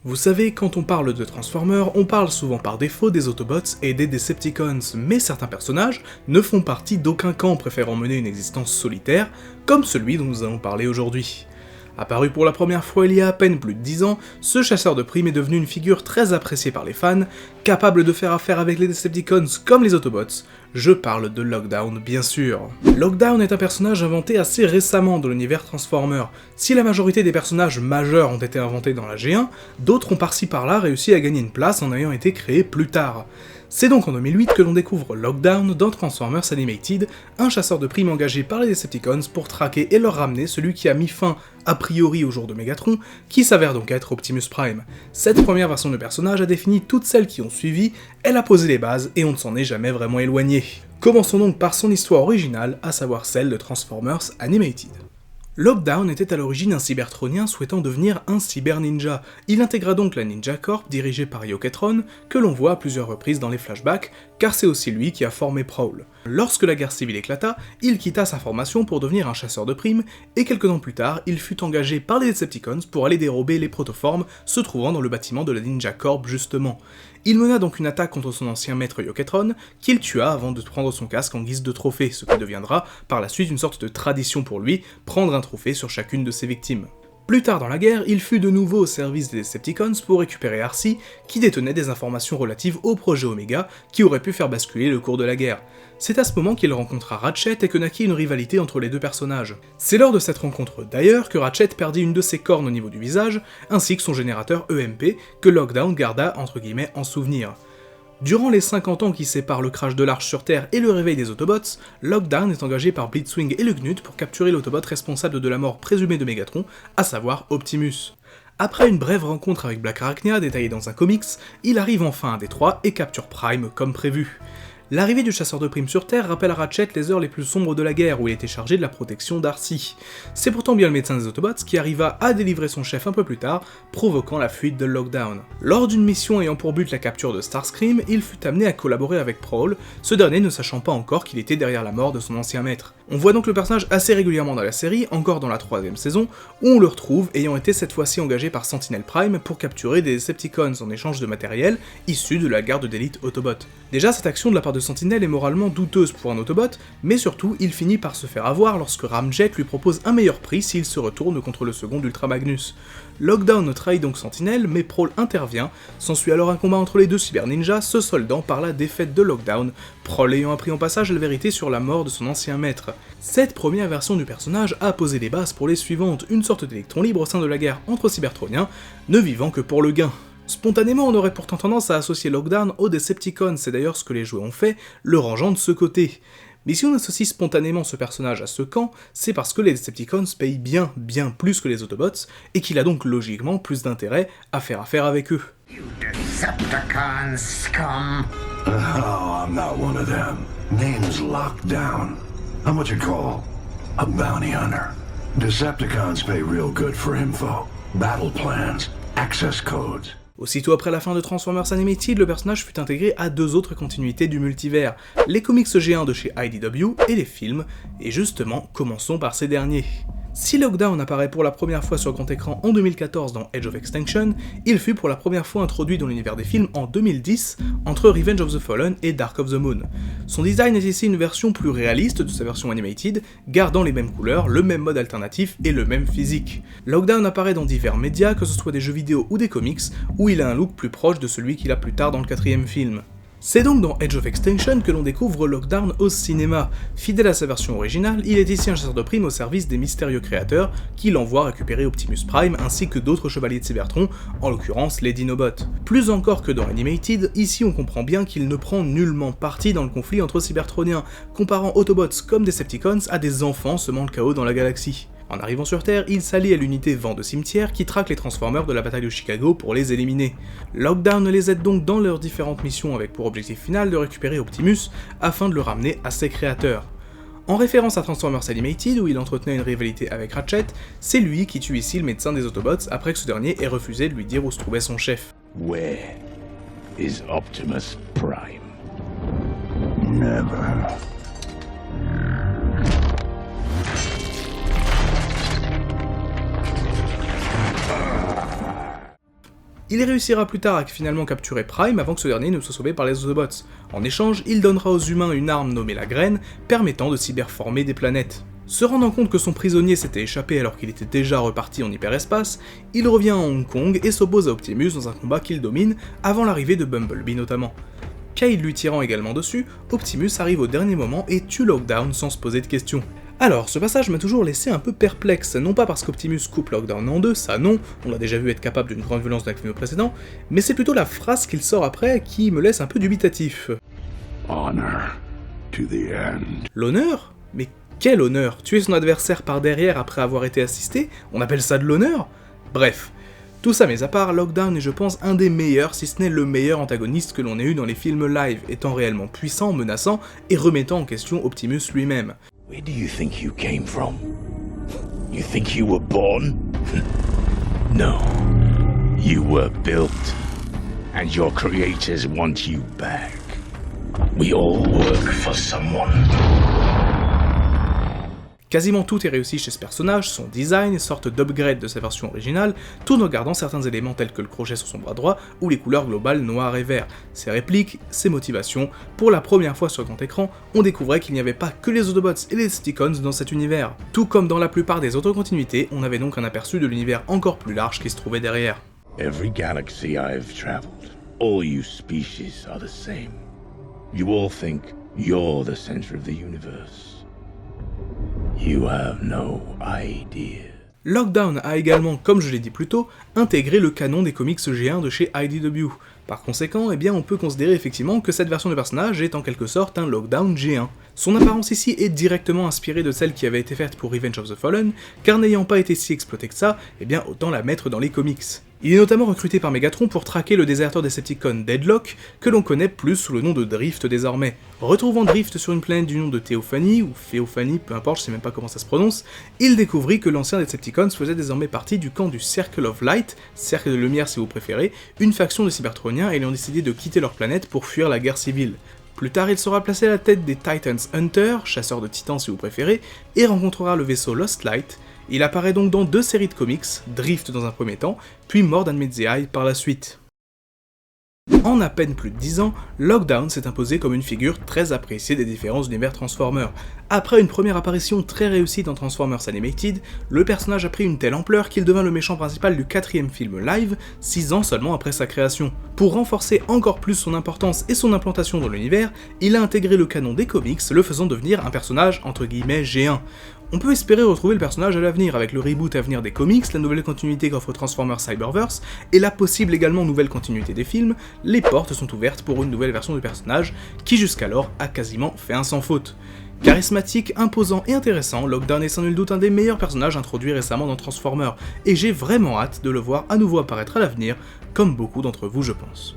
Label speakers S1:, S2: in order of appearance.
S1: Vous savez, quand on parle de Transformers, on parle souvent par défaut des Autobots et des Decepticons, mais certains personnages ne font partie d'aucun camp préférant mener une existence solitaire, comme celui dont nous allons parler aujourd'hui. Apparu pour la première fois il y a à peine plus de 10 ans, ce chasseur de primes est devenu une figure très appréciée par les fans, capable de faire affaire avec les Decepticons comme les Autobots. Je parle de Lockdown bien sûr. Lockdown est un personnage inventé assez récemment dans l'univers Transformers. Si la majorité des personnages majeurs ont été inventés dans la G1, d'autres ont par-ci par-là réussi à gagner une place en ayant été créés plus tard. C'est donc en 2008 que l'on découvre Lockdown dans Transformers Animated, un chasseur de primes engagé par les Decepticons pour traquer et leur ramener celui qui a mis fin, a priori au jour de Megatron, qui s'avère donc être Optimus Prime. Cette première version de personnage a défini toutes celles qui ont suivi, elle a posé les bases et on ne s'en est jamais vraiment éloigné. Commençons donc par son histoire originale, à savoir celle de Transformers Animated. Lockdown était à l'origine un cybertronien souhaitant devenir un cyber-ninja. Il intégra donc la Ninja Corp dirigée par Yoketron, que l'on voit à plusieurs reprises dans les flashbacks, car c'est aussi lui qui a formé Prowl. Lorsque la guerre civile éclata, il quitta sa formation pour devenir un chasseur de primes, et quelques temps plus tard, il fut engagé par les Decepticons pour aller dérober les protoformes se trouvant dans le bâtiment de la Ninja Corp justement. Il mena donc une attaque contre son ancien maître Yoketron, qu'il tua avant de prendre son casque en guise de trophée, ce qui deviendra par la suite une sorte de tradition pour lui, prendre un trophée sur chacune de ses victimes. Plus tard dans la guerre, il fut de nouveau au service des Decepticons pour récupérer Arcee, qui détenait des informations relatives au projet Omega, qui aurait pu faire basculer le cours de la guerre. C'est à ce moment qu'il rencontra Ratchet et que naquit une rivalité entre les deux personnages. C'est lors de cette rencontre d'ailleurs que Ratchet perdit une de ses cornes au niveau du visage, ainsi que son générateur EMP, que Lockdown garda entre guillemets en souvenir. Durant les 50 ans qui séparent le crash de l'Arche sur Terre et le réveil des Autobots, Lockdown est engagé par Blitzwing et le Gnut pour capturer l'Autobot responsable de la mort présumée de Megatron, à savoir Optimus. Après une brève rencontre avec Black Arachnia détaillée dans un comics, il arrive enfin à Détroit et capture Prime comme prévu. L'arrivée du chasseur de primes sur Terre rappelle à Ratchet les heures les plus sombres de la guerre où il était chargé de la protection d'Arcee. C'est pourtant bien le médecin des Autobots qui arriva à délivrer son chef un peu plus tard, provoquant la fuite de Lockdown. Lors d'une mission ayant pour but la capture de Starscream, il fut amené à collaborer avec Prowl, ce dernier ne sachant pas encore qu'il était derrière la mort de son ancien maître. On voit donc le personnage assez régulièrement dans la série, encore dans la 3ème saison, où on le retrouve ayant été cette fois-ci engagé par Sentinel Prime pour capturer des Decepticons en échange de matériel issu de la garde d'élite Autobot. Déjà, cette action de la part de Sentinel est moralement douteuse pour un Autobot, mais surtout, il finit par se faire avoir lorsque Ramjet lui propose un meilleur prix s'il se retourne contre le second d'Ultra Magnus. Lockdown trahit donc Sentinel, mais Prowl intervient, s'ensuit alors un combat entre les deux cyber ninjas, se soldant par la défaite de Lockdown, Prowl ayant appris en passage la vérité sur la mort de son ancien maître. Cette première version du personnage a posé les bases pour les suivantes, une sorte d'électron libre au sein de la guerre entre cybertroniens, ne vivant que pour le gain. Spontanément, on aurait pourtant tendance à associer Lockdown aux Decepticons, c'est d'ailleurs ce que les joueurs ont fait, le rangeant de ce côté. Mais si on associe spontanément ce personnage à ce camp, c'est parce que les Decepticons payent bien plus que les Autobots, et qu'il a donc logiquement plus d'intérêt à faire affaire avec eux.
S2: You Decepticon scum!
S3: Oh, I'm not one of them. Name's Lockdown. I'm what you call a bounty hunter. Decepticons pay real good for info, battle plans, access codes.
S1: Aussitôt après la fin de Transformers Animated, le personnage fut intégré à deux autres continuités du multivers, les comics G1 de chez IDW et les films, et justement, commençons par ces derniers. Si Lockdown apparaît pour la première fois sur grand écran en 2014 dans Age of Extinction, il fut pour la première fois introduit dans l'univers des films en 2010, entre Revenge of the Fallen et Dark of the Moon. Son design est ici une version plus réaliste de sa version animated, gardant les mêmes couleurs, le même mode alternatif et le même physique. Lockdown apparaît dans divers médias, que ce soit des jeux vidéo ou des comics, où il a un look plus proche de celui qu'il a plus tard dans le 4ème film. C'est donc dans Age of Extinction que l'on découvre Lockdown au cinéma. Fidèle à sa version originale, il est ici un chasseur de primes au service des mystérieux créateurs qui l'envoient récupérer Optimus Prime ainsi que d'autres chevaliers de Cybertron, en l'occurrence les Dinobots. Plus encore que dans Animated, ici on comprend bien qu'il ne prend nullement parti dans le conflit entre Cybertroniens, comparant Autobots comme Decepticons à des enfants semant le chaos dans la galaxie. En arrivant sur Terre, il s'allie à l'unité Vent de Cimetière qui traque les Transformers de la bataille de Chicago pour les éliminer. Lockdown les aide donc dans leurs différentes missions avec pour objectif final de récupérer Optimus afin de le ramener à ses créateurs. En référence à Transformers Animated où il entretenait une rivalité avec Ratchet, c'est lui qui tue ici le médecin des Autobots après que ce dernier ait refusé de lui dire où se trouvait son chef.
S4: Where is Optimus Prime?
S3: Never.
S1: Il réussira plus tard à finalement capturer Prime avant que ce dernier ne soit sauvé par les Autobots. En échange, il donnera aux humains une arme nommée la Graine, permettant de cyberformer des planètes. Se rendant compte que son prisonnier s'était échappé alors qu'il était déjà reparti en hyperespace, il revient à Hong Kong et s'oppose à Optimus dans un combat qu'il domine, avant l'arrivée de Bumblebee notamment. Kyle lui tirant également dessus, Optimus arrive au dernier moment et tue Lockdown sans se poser de questions. Alors, ce passage m'a toujours laissé un peu perplexe, non pas parce qu'Optimus coupe Lockdown en deux, ça non, on l'a déjà vu être capable d'une grande violence dans le film précédent, mais c'est plutôt la phrase qu'il sort après qui me laisse un peu dubitatif.
S3: Honor to the end.
S1: L'honneur ? Mais quel honneur ? Tuer son adversaire par derrière après avoir été assisté ? On appelle ça de l'honneur ? Bref. Tout ça mis à part, Lockdown est je pense un des meilleurs, si ce n'est le meilleur antagoniste que l'on ait eu dans les films live, étant réellement puissant, menaçant et remettant en question Optimus lui-même.
S4: Where do you think you came from? You think you were born? No. You were built. And your creators want you back. We all work for someone.
S1: Quasiment tout est réussi chez ce personnage, son design, sorte d'upgrade de sa version originale, tout en gardant certains éléments tels que le crochet sur son bras droit ou les couleurs globales noir et vert. Ses répliques, ses motivations, pour la première fois sur grand écran, on découvrait qu'il n'y avait pas que les Autobots et les Decepticons dans cet univers. Tout comme dans la plupart des autres continuités, on avait donc un aperçu de l'univers encore plus large qui se trouvait derrière.
S4: Every galaxy I've traveled, all you species are the same. You all think you're the center of the universe. You have no idea.
S1: Lockdown a également, comme je l'ai dit plus tôt, intégré le canon des comics G1 de chez IDW. Par conséquent, on peut considérer effectivement que cette version de personnage est en quelque sorte un Lockdown G1. Son apparence ici est directement inspirée de celle qui avait été faite pour Revenge of the Fallen, car n'ayant pas été si exploitée que ça, autant la mettre dans les comics. Il est notamment recruté par Megatron pour traquer le déserteur Decepticon Deadlock, que l'on connaît plus sous le nom de Drift désormais. Retrouvant Drift sur une planète du nom de Théophanie, ou Féophanie, peu importe, je sais même pas comment ça se prononce, il découvrit que l'ancien Decepticons faisait désormais partie du camp du Circle of Light, cercle de lumière si vous préférez, une faction de Cybertroniens ayant décidé de quitter leur planète pour fuir la guerre civile. Plus tard, il sera placé à la tête des Titans Hunter, chasseurs de titans si vous préférez, et rencontrera le vaisseau Lost Light. Il apparaît donc dans 2 séries de comics, Drift dans un premier temps, puis Mord and Mid-the-Eye par la suite. En à peine plus de 10 ans, Lockdown s'est imposé comme une figure très appréciée des différents univers Transformers. Après une première apparition très réussie dans Transformers Animated, le personnage a pris une telle ampleur qu'il devint le méchant principal du 4e film live, 6 ans seulement après sa création. Pour renforcer encore plus son importance et son implantation dans l'univers, il a intégré le canon des comics, le faisant devenir un personnage entre guillemets G1. On peut espérer retrouver le personnage à l'avenir avec le reboot à venir des comics, la nouvelle continuité qu'offre Transformers Cyberverse, et la possible également nouvelle continuité des films. Les portes sont ouvertes pour une nouvelle version du personnage, qui jusqu'alors a quasiment fait un sans faute. Charismatique, imposant et intéressant, Lockdown est sans nul doute un des meilleurs personnages introduits récemment dans Transformers, et j'ai vraiment hâte de le voir à nouveau apparaître à l'avenir, comme beaucoup d'entre vous je pense.